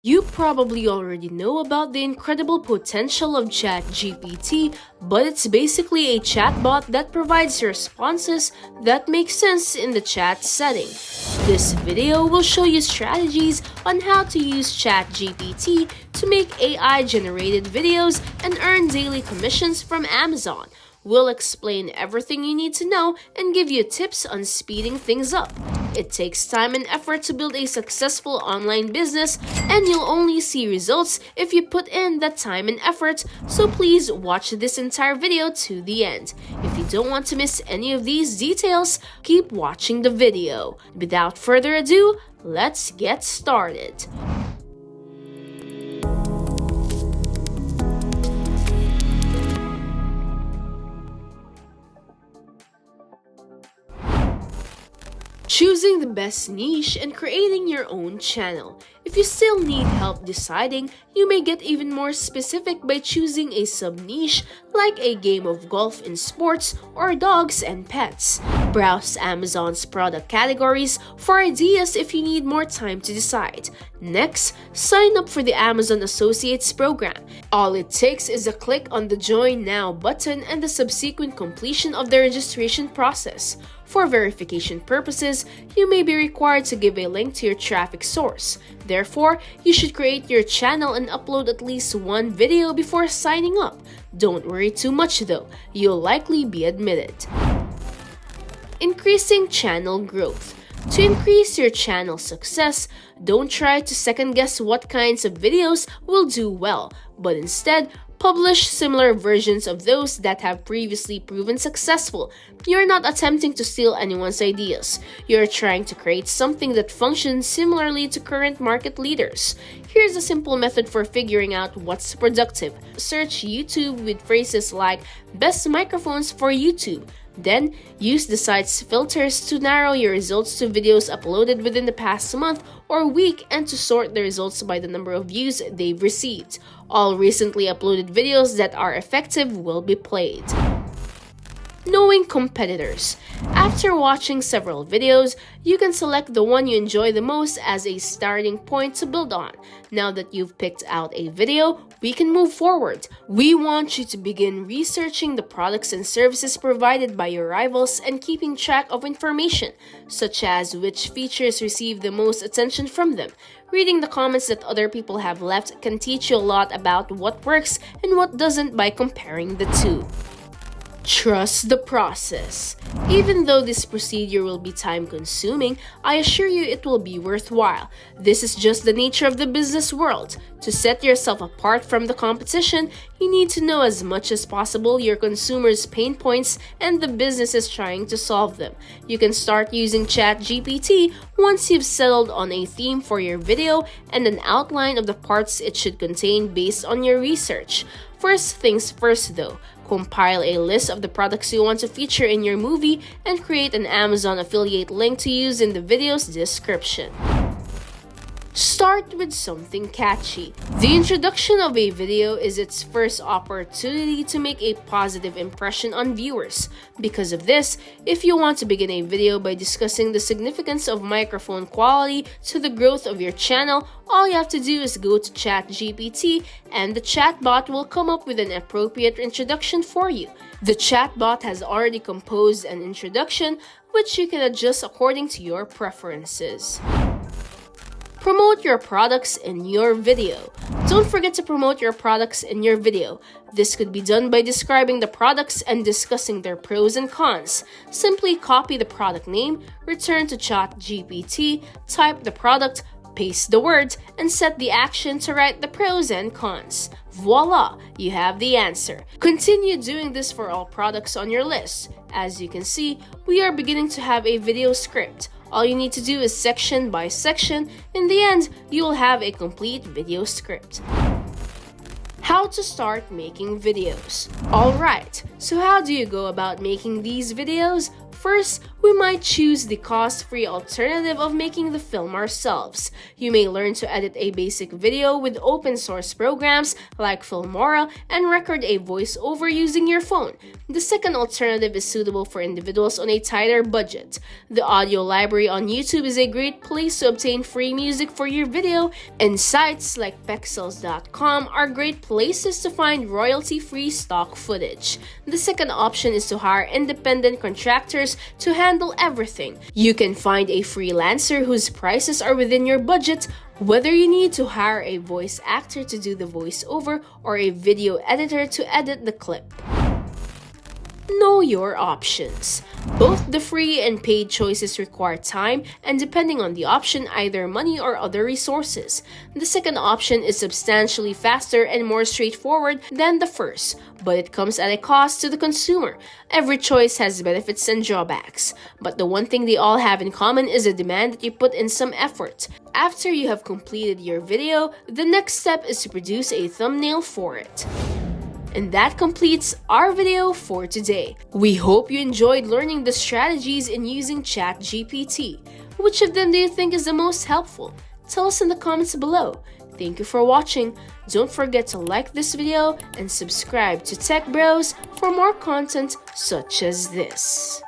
You probably already know about the incredible potential of ChatGPT, but it's basically a chatbot that provides responses that make sense in the chat setting. This video will show you strategies on how to use ChatGPT to make AI-generated videos and earn daily commissions from Amazon. We'll explain everything you need to know and give you tips on speeding things up. It takes time and effort to build a successful online business, and you'll only see results if you put in that time and effort, so please watch this entire video to the end. If you don't want to miss any of these details, keep watching the video. Without further ado, let's get started. Choosing the best niche and creating your own channel. If you still need help deciding, you may get even more specific by choosing a sub-niche like a game of golf in sports or dogs and pets. Browse Amazon's product categories for ideas if you need more time to decide. Next, sign up for the Amazon Associates program. All it takes is a click on the Join Now button and the subsequent completion of the registration process. For verification purposes, you may be required to give a link to your traffic source. Therefore, you should create your channel and upload at least one video before signing up. Don't worry too much though, you'll likely be admitted. Increasing channel growth. To increase your channel success, don't try to second-guess what kinds of videos will do well, but instead, publish similar versions of those that have previously proven successful. You're not attempting to steal anyone's ideas. You're trying to create something that functions similarly to current market leaders. Here's a simple method for figuring out what's productive. Search YouTube with phrases like "best microphones for YouTube." Then, use the site's filters to narrow your results to videos uploaded within the past month or week and to sort the results by the number of views they've received. All recently uploaded videos that are effective will be played. Knowing competitors. After watching several videos, you can select the one you enjoy the most as a starting point to build on. Now that you've picked out a video, we can move forward. We want you to begin researching the products and services provided by your rivals and keeping track of information, such as which features receive the most attention from them. Reading the comments that other people have left can teach you a lot about what works and what doesn't by comparing the two. Trust the process. Even though this procedure will be time-consuming, I assure you it will be worthwhile. This is just the nature of the business world. To set yourself apart from the competition, you need to know as much as possible your consumers' pain points and the businesses trying to solve them. You can start using ChatGPT once you've settled on a theme for your video and an outline of the parts it should contain based on your research. First things first though, compile a list of the products you want to feature in your movie and create an Amazon affiliate link to use in the video's description. Start with something catchy. The introduction of a video is its first opportunity to make a positive impression on viewers. Because of this, if you want to begin a video by discussing the significance of microphone quality to the growth of your channel, all you have to do is go to ChatGPT and the chatbot will come up with an appropriate introduction for you. The chatbot has already composed an introduction, which you can adjust according to your preferences. Promote your products in your video. Don't forget to promote your products in your video. This could be done by describing the products and discussing their pros and cons. Simply copy the product name, return to ChatGPT, type the product, paste the words, and set the action to write the pros and cons. Voila! You have the answer. Continue doing this for all products on your list. As you can see, we are beginning to have a video script. All you need to do is section by section. In the end, you will have a complete video script. How to start making videos. Alright, so how do you go about making these videos? first, we might choose the cost-free alternative of making the film ourselves. You may learn to edit a basic video with open-source programs like Filmora and record a voiceover using your phone. The second alternative is suitable for individuals on a tighter budget. The audio library on YouTube is a great place to obtain free music for your video, and sites like pexels.com are great places to find royalty-free stock footage. The second option is to hire independent contractors to handle everything. You can find a freelancer whose prices are within your budget, whether you need to hire a voice actor to do the voiceover or a video editor to edit the clip. Know your options. Both the free and paid choices require time and, depending on the option, either money or other resources. The second option is substantially faster and more straightforward than the first, but it comes at a cost to the consumer. Every choice has benefits and drawbacks, but the one thing they all have in common is a demand that you put in some effort. After you have completed your video, the next step is to produce a thumbnail for it. And that completes our video for today. We hope you enjoyed learning the strategies in using ChatGPT. Which of them do you think is the most helpful? Tell us in the comments below. Thank you for watching. Don't forget to like this video and subscribe to Tech Bros for more content such as this.